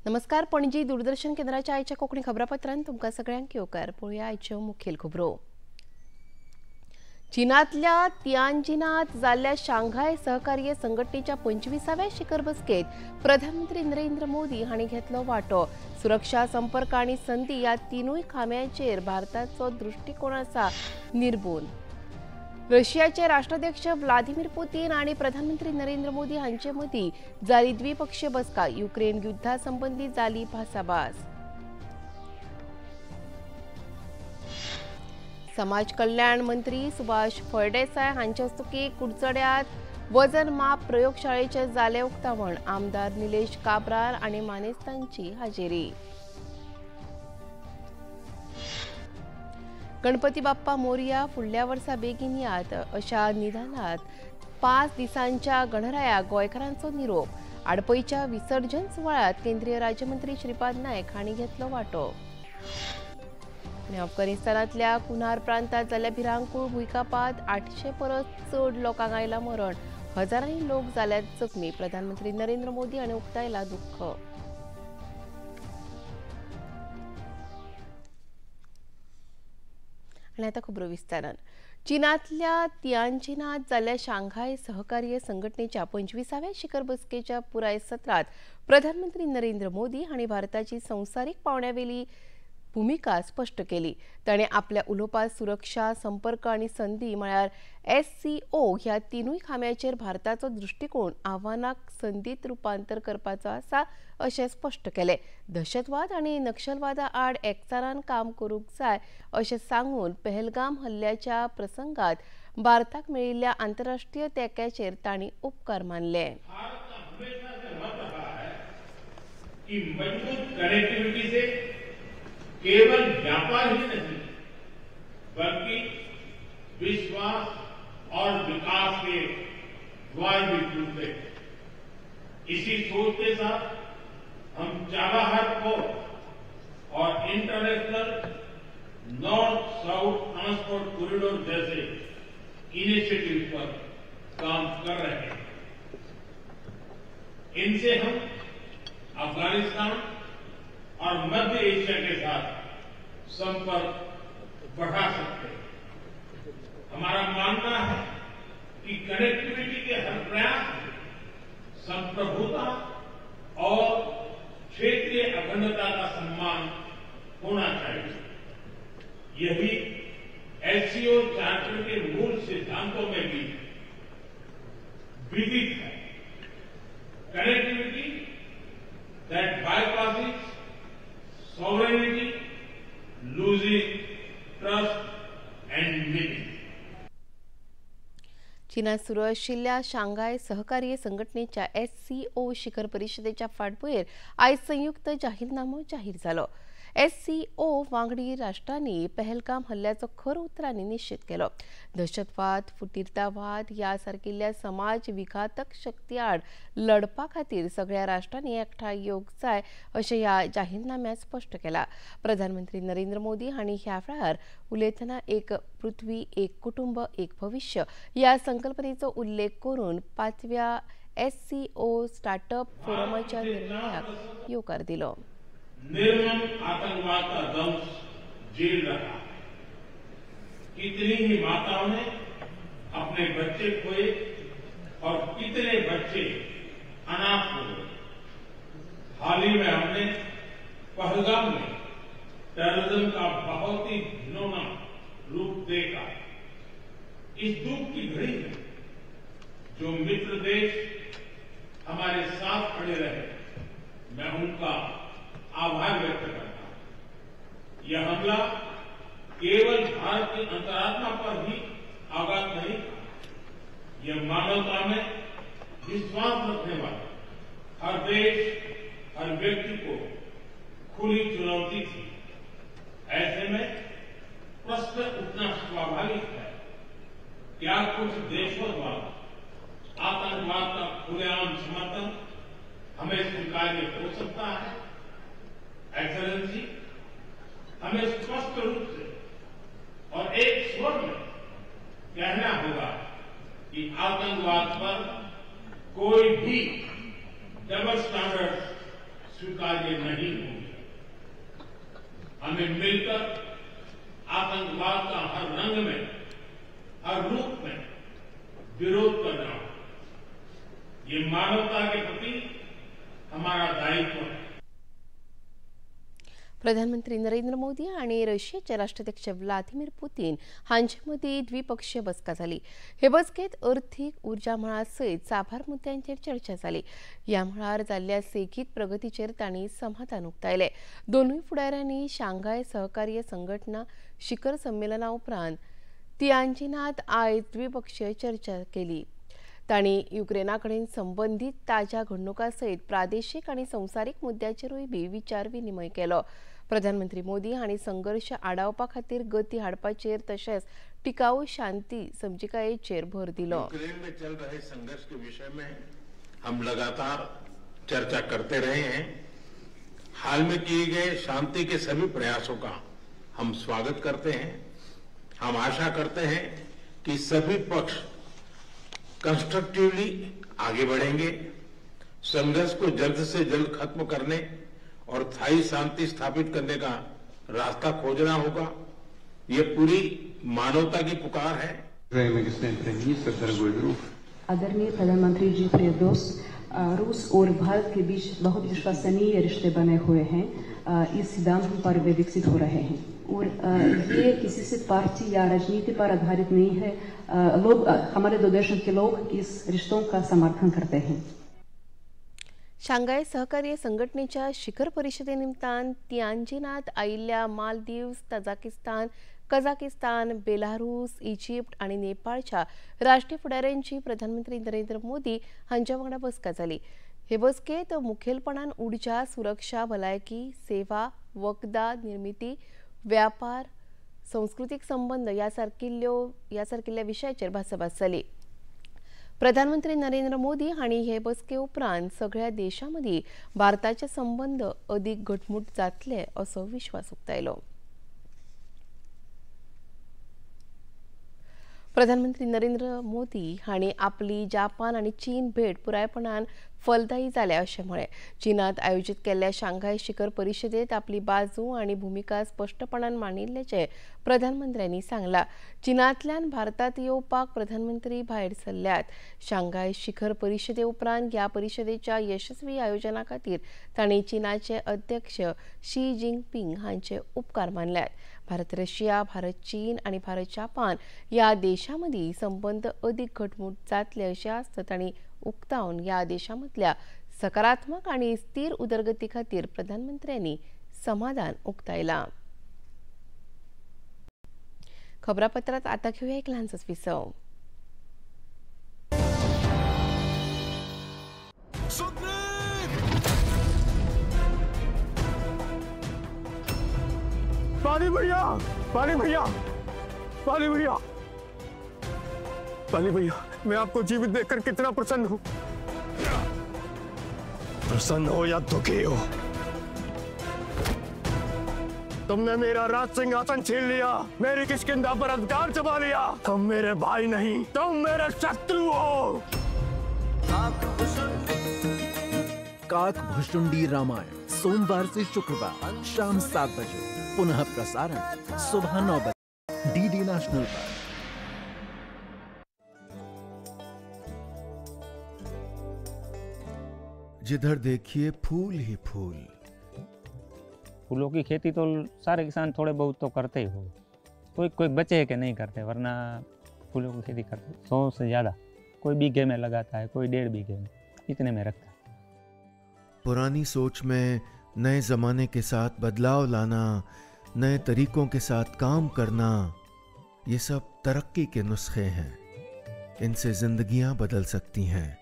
नमस्कार. पणजी दूरदर्शन केंद्राच्या आयच्या कोंकणी खबरापत्रांत तुमकां सगळ्यांक येवकार. पळोवया आयच्यो मुखेल खबरो. चीनांतल्या तियानजिनांत जाल्ल्या शांघाय सहकार्य संघटनेच्या 25व्या शिखर बसकेत प्रधानमंत्री नरेंद्र मोदी हांणी घेतलो वांटो. सुरक्षा, संपर्क आनी संधी ह्या तिनूय खांब्यांचेर भारताचो दृश्टिकोन आसा निर्भून. रशियाचे राष्ट्राध्यक्ष व्लादिमीर पुतीन आणि प्रधानमंत्री नरेंद्र मोदी हांचे मदीं जाली द्विपक्षीय बसका. युक्रेन युद्धा संबंधी जाली भासाभास. समाज कल्याण मंत्री सुभाष फळदेसाय हांचे हस्तुकीं कुडचड्यांत वजन माप प्रयोगशाळेचे जाले उक्तावण. आमदार निलेश काब्राल आनी मानेस्तांची हाजेरी. गणपती बाप्पा मोरया फुडल्या वर्सा बेगीन यात अशा निदानात 5 दिसांच्या गणरायाक गोंयकारांचो निरोप. आडपईच्या विसर्जन सुवाळ्यात केंद्रीय राज्यमंत्री श्रीपाद नायक हांणी घेतलो वांटो. आनी अफगाणिस्तानांतल्या कुन्हार प्रांतांत जाल्ल्या भिरांकूळ भुंयकापांत 800 परस चड लोकांक आयलां मरण. हजारांनी लोक जाल्यात जखमी. प्रधानमंत्री नरेंद्र मोदी हांणी उक्तायलां दुख्ख. आनी आतां खबरो विस्तारान. चीनांतल्या तियानजिनांत जाल्ल्या शांघाय सहकार्य संघटनेच्या 25व्या शिखर बसकेच्या पुराय सत्रांत प्रधानमंत्री नरेंद्र मोदी हांणी भारताची संवसारीक पावंड्यावेली भूमिका स्पश्ट केली. ताणें आपल्या उलोवपांत सुरक्षा, संपर्क आनी संधी म्हळ्यार SCO ह्या तिनूय खांब्यांचेर भारताचो दृश्टिकोन आव्हानाक संदीत रुपांतर करपाचो आसा अशें स्पश्ट केलें. दहशतवाद आनी नक्षलवादा आड एकचारान काम करूंक जाय अशें सांगून पहलगाम हल्ल्याच्या प्रसंगात भारताक मेळिल्ल्या आंतरराष्ट्रीय तेंक्याचेर तांणी उपकार मानले. केवल व्यापार ही नहीं बल्कि विश्वास और विकास के द्वार भी खुलते हैं. इसी सोच के साथ हम चाबहार पोर्ट और international north south transport corridor जैसे इनिशिएटिव पर काम कर रहे हैं. इनसे हम अफगानिस्तान और मध्य एशिया के साथ संपर्क बढ़ा सकते हैं. हमारा मानना है कि कनेक्टिविटी के हर प्रयास में संप्रभुता और क्षेत्रीय अखंडता का सम्मान होना चाहिए. यही SCO चार्टर के मूल सिद्धांतों में भी विदित है. Connectivity that bypasses sovereignty, losing trust and meaning. चीनात सुरू आशिल्ल्या शांघाय सहकार्य संघटनेच्या SCO शिखर परिशदेच्या फाटभुंयेर आयज संयुक्त जाहीरनामो जाहीर जालो. SCO वांगडी राष्ट्रांनी पहलगाम हल्ल्याचो खर उतरांनी निश्चित केलो. दहशतवाद, फुटीरतावाद ह्या सारकिल्ल्या समाज विघातक शक्ती आड लडपा खातीर सगळ्या राष्ट्रांनी एकठांय येवंक जाय अशें ह्या जाहीरनाम्यांत स्पश्ट केलां. प्रधानमंत्री नरेंद्र मोदी हांणी ह्या वेळार उलयतना एक पृथ्वी, एक कुटुंब, एक भविष्य ह्या संकल्पनेचो उल्लेख करून 5व्या SCO स्टार्टअप फोरमाच्या निर्णयाक येवकार दिलो. निर्मम आतंकवाद का दंश झेल रहा. कितनी ही माताओं ने अपने बच्चे खोए और कितने बच्चे अनाथ हो गए. हाल ही में हमने पहलगाम में टेररिज्म का बहुत ही घिनौना रूप देखा. इस दुख की घड़ी में जो मित्र देश हमारे साथ खड़े रहे, मैं उनका आभार व्यक्त करता हूं. यह हमला केवल भारत की अंतरात्मा पर ही आघात नहीं था. यह मानवता में विश्वास रखने वाले हर देश, हर व्यक्ति को खुली चुनौती थी. ऐसे में प्रश्न उठना स्वाभाविक है, क्या कुछ देशों द्वारा आतंकवाद का खुलेआम समर्थन हमें स्वीकार्य हो सकता है? एक्सेलेंसी, हमें स्पष्ट रूप से और एक स्वर में कहना होगा कि आतंकवाद पर कोई भी डबल स्टैंडर्ड स्वीकार्य नहीं होंगे। हमें मिलकर आतंकवाद का हर रंग में, हर रूप में विरोध करना होगा। ये मानवता के प्रति हमारा दायित्व है। प्रधानमंत्री नरेंद्र मोदी आणि रशियाचे राष्ट्राध्यक्ष व्लादिमीर पुतीन हांचे मदीं द्विपक्षीय बसका जाली। हे बसकेत अर्थीक उर्जा मळा सयत साबार मुद्द्यांचेर चर्चा जाली। ह्या मळार जाल्ल्या सेगीत प्रगतीचेर तांणी समाधान उक्तायलें। दोनूय फुडाऱ्यांनी शांघाय सहकार्य संघटना शिखर संमेलना उपरांत तियानजिनात आयज द्विपक्षीय चर्चा केली। तांणी युक्रेनाकडेन संबंधित ताज्या घडणुकां सयत प्रादेशीक आनी संवसारीक मुद्द्यांचेरूय बी विचार विनिमय केलो। प्रधानमंत्री मोदी हांणी संघर्श आडावपा खातीर गती हाडपाचेर तशेंच टिकाऊ शांती समजिकायेचेर भर दिलो। यूक्रेन में चल रहे संघर्ष के विषय में हम लगातार चर्चा करते रहे हैं। हाल में किए गए शांति के सभी प्रयासों का हम स्वागत करते हैं। हम आशा करते हैं कि सभी पक्ष कंस्ट्रक्टिवली आगे बढ़ेंगे। संघर्ष को जल्द से जल्द खत्म करने और स्थायी शांति स्थापित करने का रास्ता खोजना होगा। ये पूरी मानवता की पुकार है। आदरणीय प्रधानमंत्री जी, प्रिय दोस्त, रूस और भारत के बीच बहुत विश्वसनीय रिश्ते बने हुए हैं। इस सिद्धांत पर वे विकसित हो रहे हैं और ये किसी से पार्टी या राजनीति पर आधारित नहीं है। लोग, हमारे दो देशों के लोग इस रिश्तों का समर्थन करते हैं। शांघाय सहकार्य संघटनेच्या शिखर परिषदेनिमतान तियानजिनात आयिल्ल्या मालदीव्स, तजाकिस्तान, कझाकिस्तान, बेलारूस, इजिप्त आणि नेपाळच्या राष्ट्रीय फुडाऱ्यांची प्रधानमंत्री नरेंद्र मोदी हांच्या वांगडा बसका जाली। हे बसकेत मुखेलपणान उर्जा, सुरक्षा, भलायकी, सेवा, वखदा निर्मिती, व्यापार, सांस्कृतिक संबंध यासारकिल्ल्या विशयाचेर भासाभास जाली। प्रधानमंत्री नरेंद्र मोदी हांणी हे बसके उपरांत सगळ्या देशांमदीं भारताचे संबंध अदीक घटमूट जातले असो विश्वास उक्तायलो। प्रधानमंत्री नरेंद्र मोदी हांणी आपली जापान आनी चीन भेट पुरायपणान फलदायी जाल्या अशें म्हळें। चीनात आयोजीत केल्ल्या शांघाय शिखर परिशदेत आपली बाजू आनी भुमिका स्पश्टपणान मांडिल्ल्याचें प्रधानमंत्र्यांनी सांगलां। चीनांतल्यान भारतात येवपाक प्रधानमंत्री भायर सरल्यात। शांघाय शिखर परिशदे उपरांत ह्या परिशदेच्या यशस्वी आयोजना खातीर तांणी चीनाचे अध्यक्ष शी जिनपिंग हांचे उपकार मानल्यात। भारत रशिया, भारत चीन आनी भारत जापान ह्या देशांमदीं संबंद अदीक घटमूट जातले अशें आस्त तांणी उक्तावन ह्या देशांमदल्या सकारात्मक आनी स्थिर उदरगती खातीर प्रधानमंत्र्यांनी समाधान उक्तायलां। खबरापत्रांत आतां घेवया एक ल्हानसो विसव। पानी भैया, पानी भैया, पानी भैया, पानी भैया, मैं आपको जीवित देखकर कितना प्रसन्न हूं। प्रसन्न हो या दुखी हो, तुमने मेरा राज सिंहासन छीन लिया, मेरी किष्किंधा पर अधिकार जमा लिया। तुम मेरे भाई नहीं, तुम मेरे शत्रु हो। काकभुशुंडी रामायण सोमवार से शुक्रवार शाम 7 बजे, पुनः प्रसारण सुबह 9 बजे, डीडी नेशनल पर। जिधर देखिए फूल ही फूल। फूलों की खेती तो सारे किसान थोड़े बहुत तो करते ही हो, कोई कोई बचे है कि नहीं करते, वरना फूलों की खेती करते 100 से ज़्यादा। कोई बीघे में लगाता है, कोई 1.5 बीघे में, इतने में रखता है। पुरानी सोच में नए ज़माने के साथ बदलाव लाना, नए तरीकों के साथ काम करना, ये सब तरक्की के नुस्खे हैं। इनसे जिंदगियां बदल सकती हैं।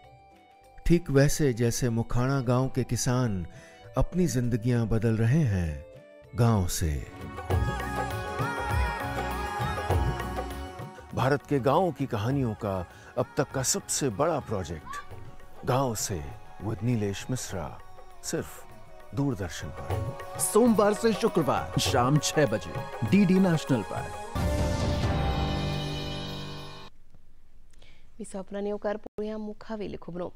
ठीक वैसे जैसे मुखाना गांव के किसान अपनी जिंदगियां बदल रहे हैं गांव से। भारत के गांवों की कहानियों का अब तक का सबसे बड़ा प्रोजेक्ट गांव से विद नीलेश मिश्रा, सिर्फ दूरदर्शन पर। सोमवार से शुक्रवार शाम 6 बजे, डीडी नेशनल पर। विसोपरांनी उपकार पळोवया मुखावेली खबरो.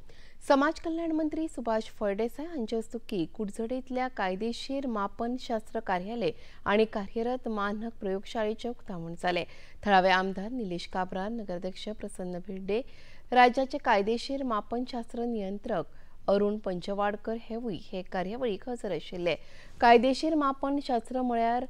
समाज कल्याण मंत्री सुभाष फळदेसाय हांचे हस्तुकी कुडचडेंतल्या कायदेशीर मापन शास्त्र कार्यालय आनी कार्यरत मानक प्रयोगशाळेचें उक्तावण जालें. थळावे आमदार निलेश काब्राल, नगराध्यक्ष प्रसन्न भिर्डे, राज्याचे कायदेशीर मापनशास्त्र नियंत्रक अरुण पंचवाडकर हेवूय हे कार्यावळीक हजर आशिल्ले. कायदेशीर मापनशास्त्र म्हळ्यार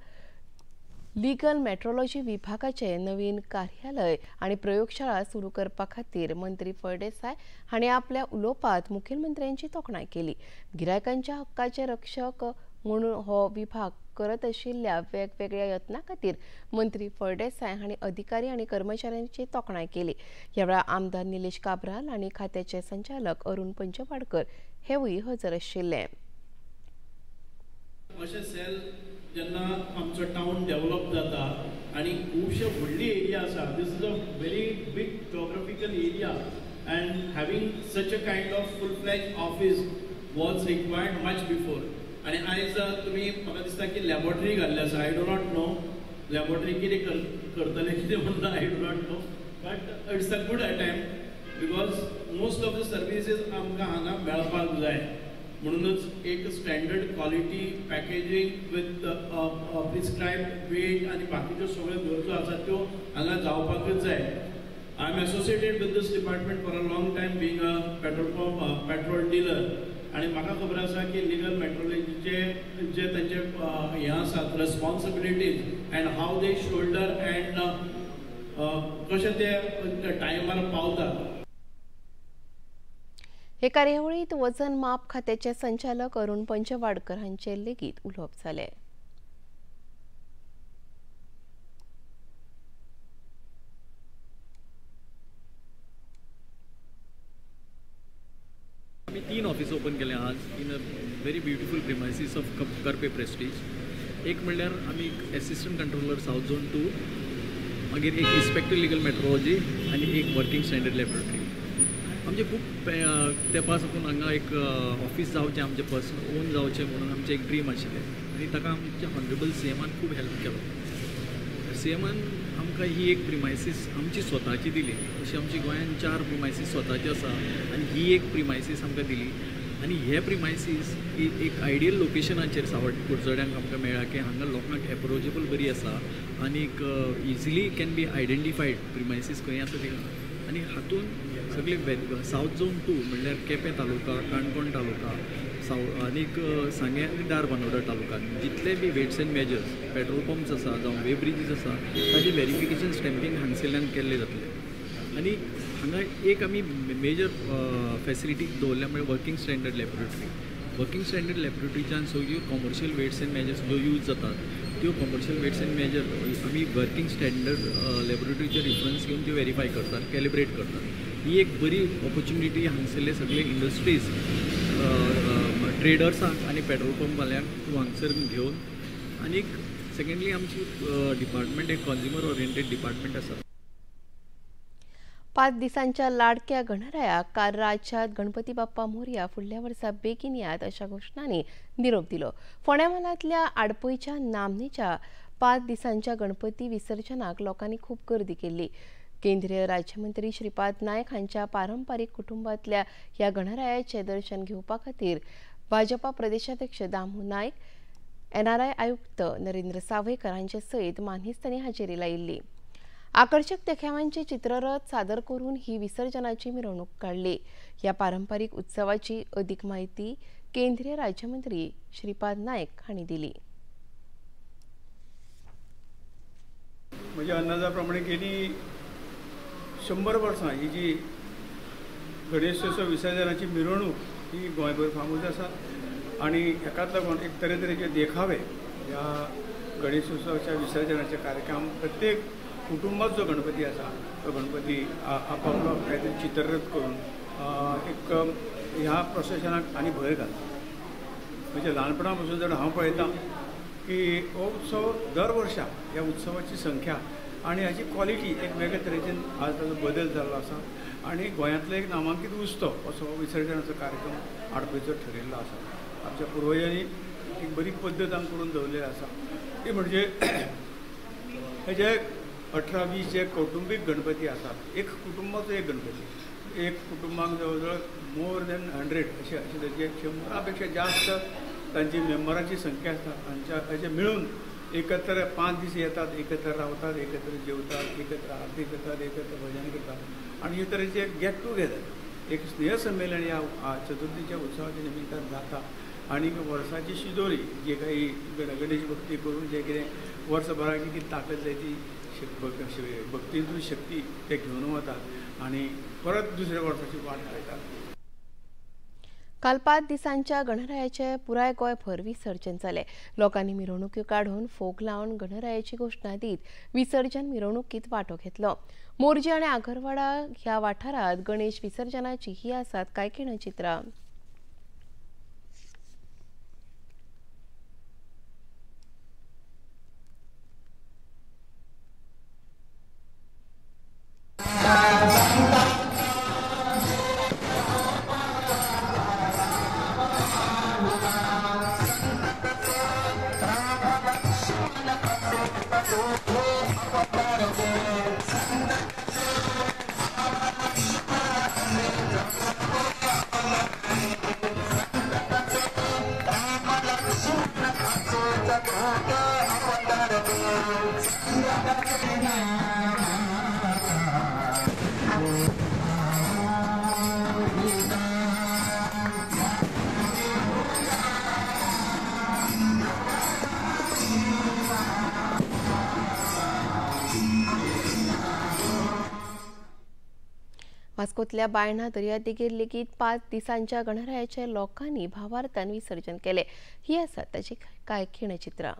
लीगल मेट्रोलॉजी विभागाचे नवीन कार्यालय आणि प्रयोगशाळा सुरू करपा खातीर मंत्री फळदेसाय हांणी आपल्या उलोवपांत मुखेलमंत्र्यांची तोखणाय केली. गिरायकांच्या हक्काचे रक्षक म्हणून हो विभाग करत आशिल्ल्या वेगवेगळ्या यत्नां खातीर मंत्री फळदेसाय हांणी अधिकारी आनी कर्मचाऱ्यांची तोखणाय केली. ह्या वेळार आमदार निलेश काब्राल आनी खात्याचे संचालक अरुण पंचवाडकर हेवूय हजर आशिल्ले. जेन्ना आमचो टाउन डेव्हलप जाता आणि खूबशे व्हडली एरिया आसा, this is a very big geographical area and having such a kind of full fledge office was required much before. आणि आयज तुमी म्हाका दिसता की लॅबॉरेटरी घाल्ली आसा. I do not know laboratory कितें करतले कितें म्हणटा, I do not know, but it's a good attempt because most of the services आमकां हांगा मेळपाक जाय. म्हणूनच एक standard quality packaging with prescribed weight आणि बाकीच्यो सगळ्यो गरजो आसा त्यो हांगा जावपाकच जाय. I am associated with this department for a long time being a petrol dealer. आणि म्हाका खबर आसा की लिगल मेट्रोलॉजीचे जे तांचे हे आसात responsibilities and how they shoulder and कशे ते टायमार पावतात. हे कार्यावळीत वजन माप खात्याचे संचालक अरुण पंचवाडकर हांचे लेगीत उलोवप जालें. आम्ही 3 ऑफिस ओपन केले आज in a very beautiful premises of Karpe Prestige. एक म्हणल्यार आमी असिस्टंट कंट्रोलर साऊथ झोन 2, मागीर एक इन्स्पेक्टर लिगल मेट्रोलॉजी आनी एक वर्किंग स्टँडर्ड लॅबोरेटरी. आमचे खूब तेंपा साकून हांगा एक ऑफिस जावचें, आमचें पर्सनल ओन जावचें म्हणून आमचें एक ड्रीम आशिल्लें. आनी ताका आमच्या हॉनरेबल सीएमान खूब हेल्प केलो. सीएमान आमकां ही एक प्रिमायसीस आमची स्वताची दिली. अशी आमची गोंयांत 4 प्रिमायसीस स्वताची आसा आनी ही एक प्रिमायसीस आमकां दिली. आनी हे प्रिमायसीस एक आयडियल लोकेशनाचेर सावड्डे कुडचड्यांक आमकां मेळ्ळा की हांगा लोकांक एप्रोचेबल बरी आसा आनीक इजिली कॅन बी आयडेंटिफायड प्रिमायसीस खंय आसा ती. आनी हातून सगळे साऊथ झोन 2 म्हणल्यार केपें तालुका, काणकोण तालुका, आनीक सांगे आनी धारबांदोडा तालुक्यान जितले बी weights and measures, petrol pumps आसा जावं वे ब्रिजीस आसा ताजें व्हेरिफिकेशन स्टॅम्पिंग हांगसरल्यान केल्लें जातलें. आनी हांगा एक आमी मेजर फॅसिलिटी दवरल्या म्हणजे working standard laboratory. Working standard लॅबोरेटरीच्यान सगळ्यो कॉमर्शियल वेट्स एंड मेजर्स ज्यो यूज जातात त्यो कॉमर्शियल वेट्स एंड मेजर आमी वर्किंग स्टँडर्ड लॅबोरेटरीचे रिफरन्स घेवन त्यो व्हेरीफाय करतात, कॅलिब्रेट करतात. ही एक बरी ऑपॉर्च्युनिटी हांगसरले सगळे इंडस्ट्रीज, ट्रेडर्सांक आनी पेट्रोल पंपवाल्यांक तूं हांगसर घेवन. आनीक सेकंडली आमची डिपार्टमेंट एक कन्झ्युमर ओरिएंटेड डिपार्टमेंट आसा. 5 दिसांच्या लाडक्या गणरायाक काल राज्यात गणपती बाप्पा मोरया फुडल्या वर्सा बेगीन यात अशा घोषणांनी निरोप दिलो. फोंड्या म्हालांतल्या आडपयच्या नामनेच्या 5 दिसांच्या गणपती विसर्जनाक लोकांनी खूब गर्दी केल्ली. केंद्रीय राज्यमंत्री श्रीपाद नायक हांच्या पारंपारीक कुटुंबातल्या ह्या गणरायाचे दर्शन घेवपा खातीर भाजपा प्रदेशाध्यक्ष दामू नायक, NRI आयुक्त नरेंद्र सावयकर हांचे सयत मानेस्तांनी हाजेरी लायिल्ली. आकर्षक देखाव्यांचे चित्ररथ सादर करून ही विसर्जनाची मिरवणूक काढली. या पारंपारीक उत्सवाची अधिक माहिती केंद्रीय राज्यमंत्री श्रीपाद नायक हांणी दिली. म्हज्या अंदाजाप्रमाणे गेली 100 वर्सां ही जी गणेशोत्सव विसर्जनाची मिरवणूक ही गोंयभर फामूज आसा. आनी हेकाच लागून एक तरेतरेचे देखावे ह्या गणेशोत्सवाच्या विसर्जनाचे कार्यक्रम प्रत्येक कुटुंबात जो गणपती आसा तो गणपती आपापलो काहीतरी चित्ररथ करून एक ह्या प्रोसेशनाक आनी भर घालता. म्हणजे ल्हानपणा पासून जर हांव पळयता की हो उत्सव दर वर्सा ह्या उत्सवाची संख्या आणि हाची क्वॉलिटी एक वेगळे तरेच्यान आज ताजो बदल जाल्लो आसा. आणि गोंयांतलो एक नामांकीत उत्सव असो विसर्जनाचो कार्यक्रम आडपयचो ठरिल्लो आसा. आमच्या पुर्वजांनी एक बरी पद्दत आमकां करून दवरलेली आसा ती म्हणजे हेजे 18-20 जे कौटुंबिक गणपती असतात, एक कुटुंबाचो एक गणपती, एक कुटुंबाक जवळजवळ मोर दॅन 100 असे त्याचे 100पेक्षा जास्त तांची मेंबरांची संख्या असता. असे मिळून एकत्र 5 दीस येतात, एकत्र रावतात, एकत्र जेवतात, एकत्र आरती करतात, एकत्र भजन करतात आणि हे तरेचे गेट टुगेदर, एक स्नेहसंमेलन या चतुर्थीच्या उत्सवाच्या निमित्तान जाता. आणि वर्साची शिदोरी जे काही गणेश भक्ती करून जे कितें वर्सभराची कितें ताकद जाय ती भक्तींतून शक्ती ते घेवन वतात आणि परत दुसऱ्या वर्साची वाट लायतात. काल 5 दिसांच्या गणरायाचे पुराय गोंयभर विसर्जन जाले. लोकांनी मिरवणुक्यो काढून फोग लावन गणरायाची घोषणा दीत विसर्जन मिरवणुकीत वांटो घेतलो. मोरजी आनी आगरवाडा ह्या वाठारात गणेश विसर्जनाची ही आसात कांय किणचित्रां. वास्कोतल्या बायणा दर्यादेगेर लेगीत 5 दिसांच्या गणरायाचे लोकांनी भावार्थान विसर्जन केले. ही आसात ताची कांय खिणचित्रां.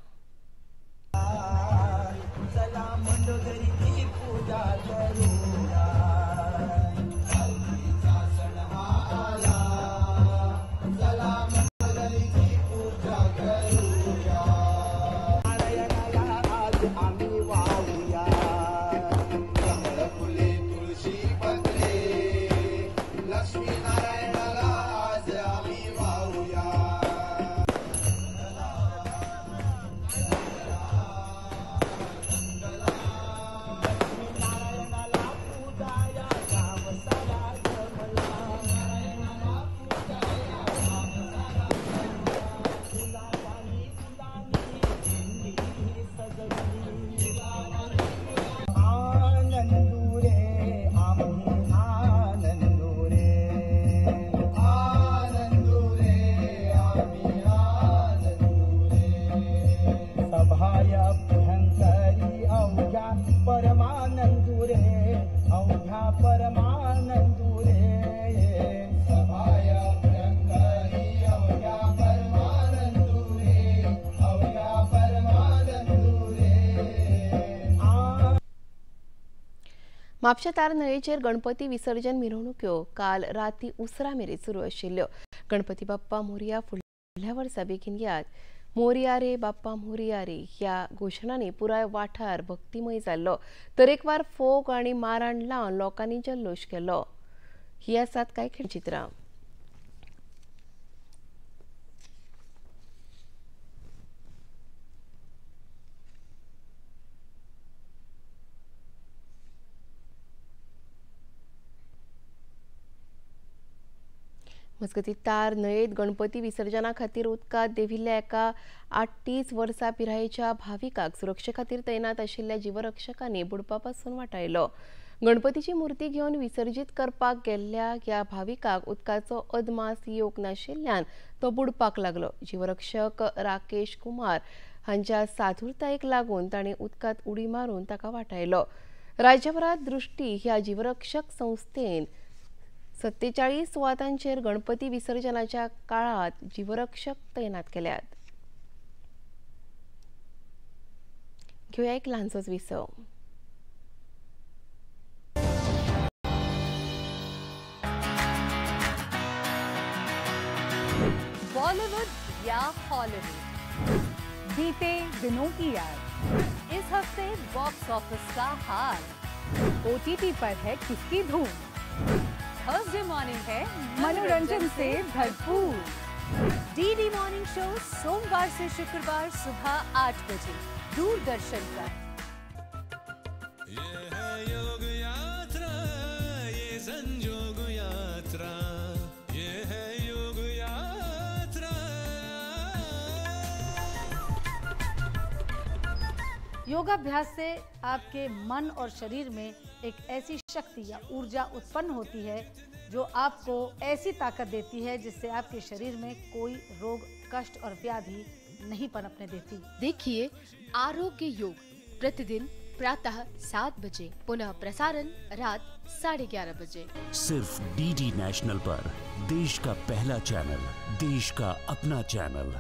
म्हापशा तार न्हंयेचेर गणपती विसर्जन मिरवणुक्यो काल राती उसरा मेरेन सुरू आशिल्ल्यो. गणपती बाप्पा मोरया फुडल्या वर्सा बेगीन यात. मोरया रे बाप्पा मोरया रे ह्या घोशणांनी पुराय वाठार भक्तिमय जाल्लो. तरेकवार फोग आनी माराण लावन लोकांनी जल्लोश केलो. ही आसात कांय खिणचित्रां. मजगतीं तार न्हंयेत गणपती विसर्जना खातीर उदकांत देंविल्ल्या एका 38 वर्सां पिरायेच्या भाविकाक सुरक्षे खातीर तैनात आशिल्ल्या जीवरक्षकांनी बुडपा पासून वाटायलो. गणपतीची मूर्ती घेवन विसर्जीत करपाक गेल्ल्या ह्या भाविकाक उदकाचो अदमास येवंक नाशिल्ल्यान तो बुडपाक लागलो. जीवरक्षक राकेश कुमार हांच्या सादुरतायेक लागून ताणें उदकांत उडी मारून ताका वाटायलो. राज्यभरांत दृष्टी ह्या जीवरक्षक संस्थेन 47 सुवातांचेर गणपती विसर्जनाच्या काळात जीवरक्षक तैनात केल्यात. घेऊया एक ल्हानसोच विसव. बॉलीवुड या हॉलीवुड, बीते दिनों की याद, इस हफ्ते बॉक्स ऑफिस का हाल, OTT पर है किसकी धूम, थर्सडे मॉर्निंग है मनोरंजन से भरपूर। DD मॉर्निंग शो सोमवार से शुक्रवार सुबह 8 बजे दूरदर्शन पर। योगाभ्यास से आपके मन और शरीर में एक ऐसी शक्ति या ऊर्जा उत्पन्न होती है जो आपको ऐसी ताकत देती है जिससे आपके शरीर में कोई रोग, कष्ट और व्याधि नहीं पनपने देती। देखिए आरोग्य योग प्रतिदिन प्रातः 7 बजे, पुनः प्रसारण रात 11:30 बजे, सिर्फ डीडी नेशनल पर। देश का पहला चैनल, देश का अपना चैनल।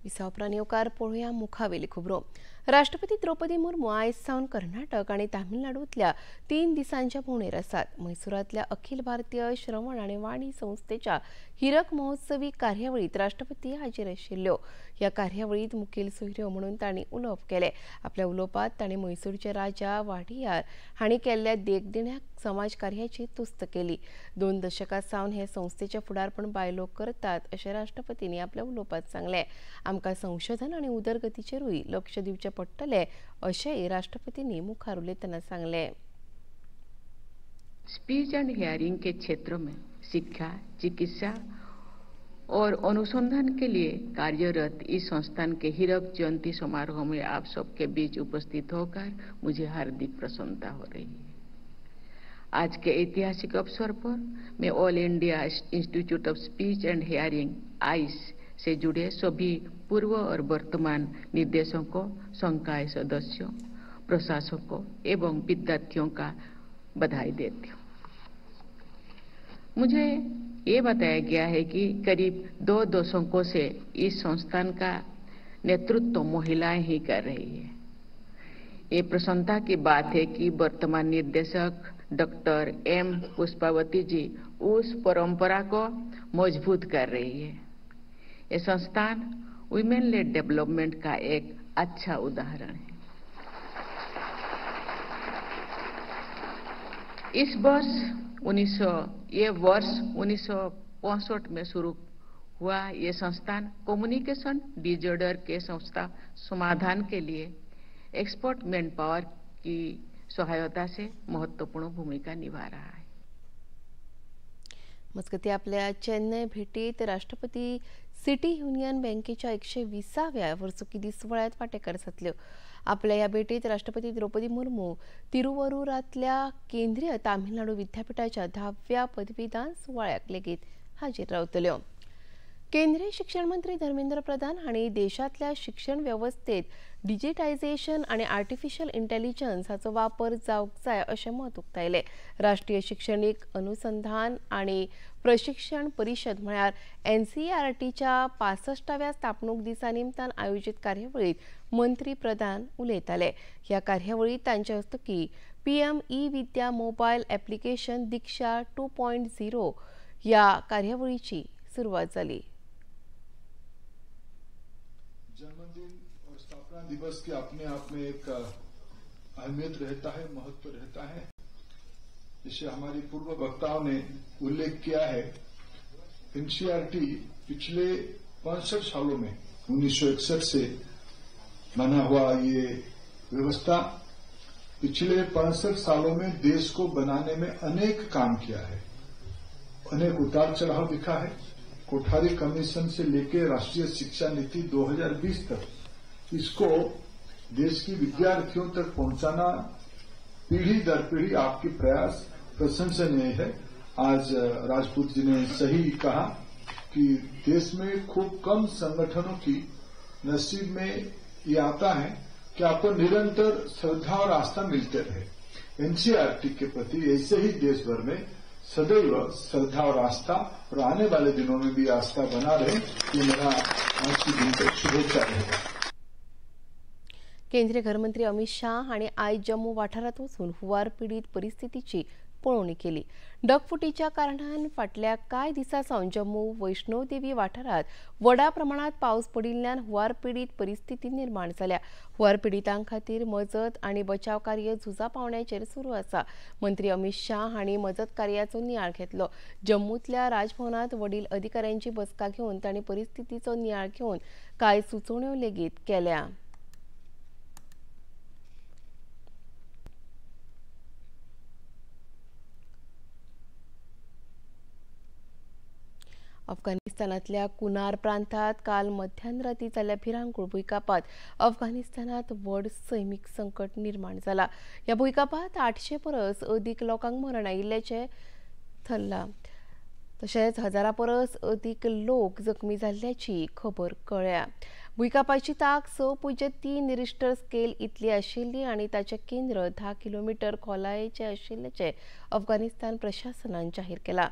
विसा उपरांत येवकार पळोवया मुखावेली खबरो। राष्ट्रपती द्रौपदी मुर्मू आयज सावन कर्नाटक आणि तामिळनाडूतल्या 3 दिसांच्या भोंवडेर आसात। मैसूरातल्या अखिल भारतीय श्रवण आणि वाणी संस्थेच्या हिरक महोत्सवी कार्यावळीत राष्ट्रपती हाजीर आशिल्ल्यो। ह्या कार्यावळीत मुखेल सोयऱ्यो म्हणून तांणी उलोवप केले। आपल्या उलोवपांत तांणी मैसूरचे राजा वाडियार हांणी केल्ल्या देखदिण्या समाज कार्याची तुस्त केली। 2 दशकां सावन हे संस्थेचे फुडारपण बायलो करतात अशें राष्ट्रपतींनी आपल्या उलोवपांत सांगले। आमकां संशोधन आणि उदरगतीचेरूय लक्ष दिवचे पडटले अशेंय राष्ट्रपतींनी मुखार उलयतना सांगले। स्पीच एंड हियरिंग के क्षेत्रों में शिक्षा, चिकित्सा और अनुसंधान के लिए कार्यरत इस संस्थान के हीरक जयंती समारोह में आप सबके बीच उपस्थित होकर मुझे हार्दिक प्रसन्नता हो रही है। आज के ऐतिहासिक अवसर पर मैं all India institute of speech and hearing ice से जुड़े सभी पूर्व और वर्तमान निर्देशकों, संकाय सदस्यों, प्रशासकों एवं विद्यार्थियों का बधाई देती हूँ। मुझे ये बताया गया है कि करीब 2 दशकों से इस संस्थान का नेतृत्व महिलाएं ही कर रही है। ये प्रसन्नता की बात है कि वर्तमान निर्देशक डॉक्टर एम पुष्पावती जी उस परंपरा को मजबूत कर रही है। ये संस्थान वुमेन लेड डेवलपमेंट का एक अच्छा उदाहरण है। ये वर्ष 1965 में शुरू हुआ ये संस्थान कम्युनिकेशन डिसऑर्डर के समाधान के लिए एक्सपर्ट मैन पावर की सहायता से महत्वपूर्ण भूमिका निभा रहा है। मजगती आपल्या चेन्नई भेटीत राष्ट्रपती सिटी युनियन बँकेच्या 120व्या वर्सुकी सुवाळ्यात वांटेकार जातल्यो। आपल्या ह्या भेटीत राष्ट्रपती द्रौपदी मुर्मू तिरुवरुरातल्या केंद्रीय तामिळनाडू विद्यापीठाच्या 10व्या पदवीदान सुवाळ्याक लेगीत हाजीर रावतल्यो। केंद्रीय शिक्षण मंत्री धर्मेंद्र प्रधान हांणी देशातल्या शिक्षण व्यवस्थेत डिजिटायझेशन आणि आर्टिफिशियल इंटेलिजन्स हाचो वापर जावंक जाय अशें मत उक्तायलें। राष्ट्रीय शिक्षणीक अनुसंधान आणि प्रशिक्षण परिषद म्हळ्यार NCERTच्या 65व्या स्थापणूक दिसा निमतान आयोजित कार्यावळीत मंत्री प्रधान उलयताले। ह्या कार्यावळीत तांचे हस्तुकीं PM ई-विद्या मोबायल ऍप्लिकेशन दीक्षा 2.0 ह्या कार्यावळीची सुरवात जाली। जन्मदिन और स्थापना दिवस के अपने आप में एक अहमियत रहता है, महत्व रहता है। जिसे हमारी पूर्व वक्ताओं ने उल्लेख किया है, NCERT पिछले 65 सालों में 1961 से बना हुआ ये व्यवस्था पिछले 65 सालों में देश को बनाने में अनेक काम किया है, अनेक उतार चढ़ाव दिखा है। कोठारी कमीशन से लेकर राष्ट्रीय शिक्षा नीति 2020 तक इसको देश की विद्यार्थियों तक पहुंचाना पीढ़ी दर पीढ़ी आपकी प्रयास प्रशंसनीय है। आज राजपूत जी ने सही कहा कि देश में खूब कम संगठनों की नसीब में ये आता है कि आपको निरंतर श्रद्धा और आस्था मिलते रहे। NCERT के प्रति ऐसे ही देश भर में सदैव श्रद्धा और आस्था और आने वाले दिनों में भी आस्था बना रहे, ये मेरा आज की दिन तक शुभेच्छा रहेगा। केंद्रीय गृहमंत्री अमित शाह हांणी आयज जम्मू वाठारात वचून हुंवार पीडित परिस्थितीची पळोवणी केली। ढगफुटीच्या कारणान फाटल्या कांय दिसां सावन जम्मू वैष्णो देवी वाठारात व्हडा प्रमाणात पावस पडिल्ल्यान हुंवार पीडित परिस्थिती निर्माण जाल्या। हुंवार पीडितांक खातीर मजत आनी बचाव कार्य झुजा पावंड्याचेर सुरू आसा। मंत्री अमित शाह हांणी मजत कार्याचो नियाळ घेतलो। जम्मूतल्या राजभवनात वडील अधिकाऱ्यांची बसका घेवन तांणी परिस्थितीचो नियाळ घेवन कांय सुचोवण्यो लेगीत केल्या। अफगाणिस्तानातल्या कुनार प्रांतात काल मध्यानराती जाल्ल्या भिरांकूळ भुंयकापात अफगाणिस्तानात व्हड सैमीक संकट निर्माण जाला। ह्या भुंयकापात 800 परस अदीक लोकांक मरण आयिल्ल्याचें थरला। तशेंच 1000 परस अदीक लोक जखमी जाल्ल्याची खबर कळ्ळ्या। भुंयकापाची तांक 6.3 रिश्टर स्केल इतली आशिल्ली आनी ताचें केंद्र 10 किलोमीटर खोलायेचें आशिल्ल्याचें अफगाणिस्तान प्रशासनान जाहीर केलां।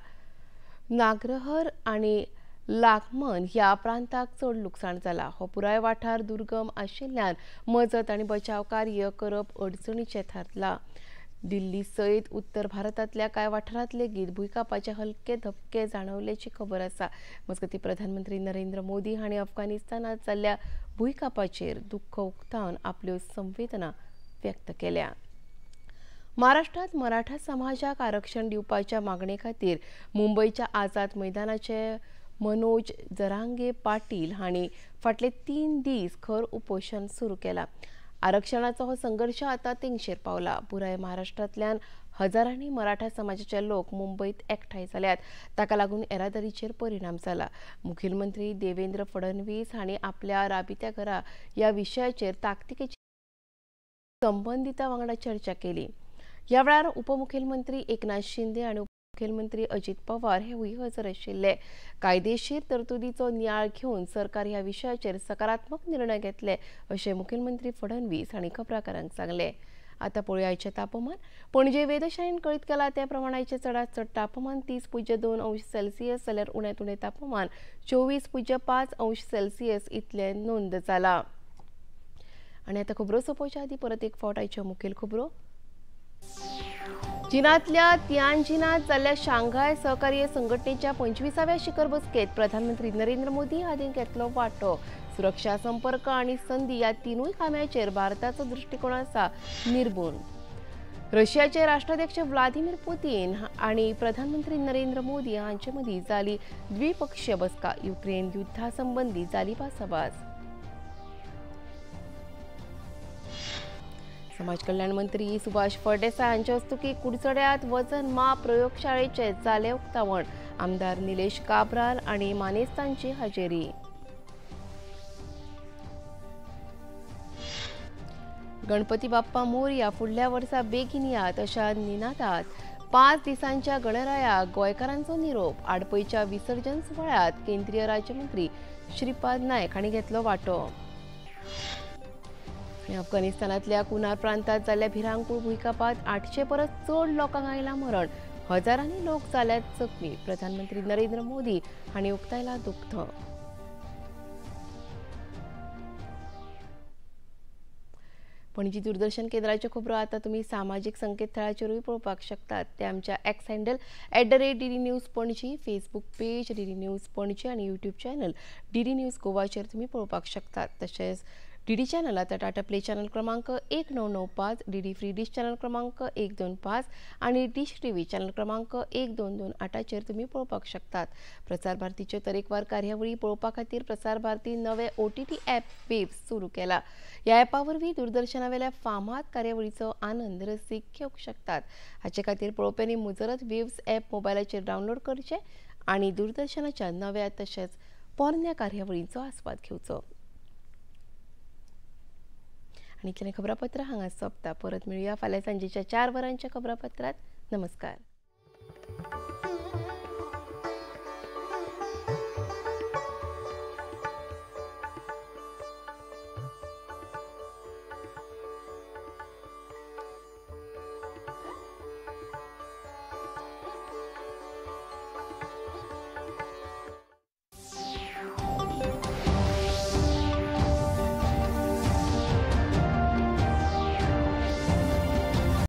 नागरहर आनी लागमन ह्या प्रांताक चड लुकसाण जाला। हो पुराय वाठार दुर्गम आशिल्ल्यान मजत आनी बचाव कार्य करप अडचणीचें थारलां। दिल्ली सयत उत्तर भारतांतल्या कांय वाठारांत लेगीत भुंयकापाचे हलके धपके जाणवल्याची खबर आसा। मजगतीं प्रधानमंत्री नरेंद्र मोदी हांणी अफगाणिस्तानात जाल्ल्या भुंयकापाचेर दुख्ख उक्तावन आपल्यो संवेदना व्यक्त केल्या। महाराष्ट्रात मराठा समाजाक आरक्षण दिवपाच्या मागणे खातीर मुंबयच्या आझाद मैदानाचे मनोज जरांगे पाटील हांणी फाटले 3 दीस खर उपोशण सुरू केलां। आरक्षणाचो हो संघर्श आतां तेंगशेर पावला। पुराय महाराष्ट्रांतल्यान हजारांनी मराठा समाजाचे लोक मुंबयत एकठांय जाल्यात। ताका लागून येरादारीचेर परिणाम जाला। मुखेलमंत्री देवेंद्र फडणवीस हांणी आपल्या राबित्या घरा ह्या विशयाचेर ताकतिकेची संबंधितां वांगडा चर्चा केली। ह्या वेळार उपमुखेलमंत्री एकनाथ शिंदे आनी मुखेलमंत्री अजित पवार हेवूय हजर आशिल्ले। कायदेशीर तरतुदीचो नियाळ घेवन सरकार ह्या विशयाचेर सकारात्मक निर्णय घेतले अशें मुखेलमंत्री फडणवीस हांणी खबराकारांक सांगले। आतां पळोवया आयचें तापमान। पणजे वेधशाळेन कळीत केला त्या प्रमाण आयचें चडांत चड तापमान 30.2 अंश सेल्सियस जाल्यार उण्यांत उणें तापमान 24.5 अंश सेल्सियस इतलें नोंद जालां। आनी आतां खबरो सोंपोवच्या आदीं परत एक फावट आयच्यो मुखेल खबरो। चीनांतल्या तियानजिनांत जाल्ल्या शांघाय सहकार्य संघटनेच्या 25व्या शिखर बसकेत प्रधानमंत्री नरेंद्र मोदी हांणी घेतलो वांटो। सुरक्षा, संपर्क आनी संधी ह्या तिनूय खांब्यांचेर भारताचो दृश्टिकोन आसा निर्भून। रशियाचे राष्ट्राध्यक्ष व्लादिमीर पुतीन आनी प्रधानमंत्री नरेंद्र मोदी हांचे मदीं जाली द्विपक्षीय बसका। युक्रेन युद्धा संबंधी जाली भासाभास। समाज कल्याण मंत्री सुभाष फळदेसाय हांचे हस्तुकीं कुडचड्यात वजन माप प्रयोगशाळेचे जाले उक्तावण। आमदार निलेश काब्राल आनी मानेस्तांची हाजेरी। गणपती बाप्पा मोरया फुडल्या वर्सा बेगीन यात अशा निनादात 5 दिसांच्या गणरायाक गोंयकारांचो निरोप। आडपयच्या विसर्जन सुवाळ्यात केंद्रीय राज्यमंत्री श्रीपाद नायक हांणी घेतलो वांटो। अफगाणिस्तानातल्या कुनार प्रांतात जाल्ल्या भिरांकूळ भुंयकापात 800 परस चड लोकांक आयलां मरण। हजारांनी लोक जाल्यात जखमी। प्रधानमंत्री नरेंद्र मोदी हांणी उक्तायला दुख्ख। पणजी दूरदर्शन केंद्राच्यो खबरो आतां तुमी सामाजीक संकेतथळाचेरूय पळोवपाक शकतात। ते आमच्या x handle @DD news Panaji, Facebook page DD news Panaji आनी यूट्यूब चॅनल DD न्यूज गोवाचेर तुमी पळोवपाक शकतात। तशेंच DD चॅनल आतां टाटा प्ले चॅनल क्रमांक 1995, DD फ्री डिश चॅनल क्रमांक 125 आनी डिश टीव्ही चॅनल क्रमांक 1228चेर तुमी पळोवपाक शकतात। प्रसार भारतीच्यो तरेकवार कार्यावळी पळोवपा खातीर प्रसार भारती नवे OTT ॲप वेव्स सुरू केला। ह्या ॲपा वरवीं दूरदर्शनावेल्या फामाद कार्यावळीचो आनंद रसीक घेवंक शकतात। हाचे खातीर पळोवप्यांनी मुजरत वेव्स ॲप मोबायलाचेर डावनलोड करचें आनी दूरदर्शनाच्या नव्या तशेंच पोरन्या कार्यावळींचो आस्वाद घेवचो। आनी इतलें खबरापत्र हांगा सोंपता। परत मेळुया फाल्यां सांजेच्या 4 वरांच्या खबरापत्रांत। नमस्कार।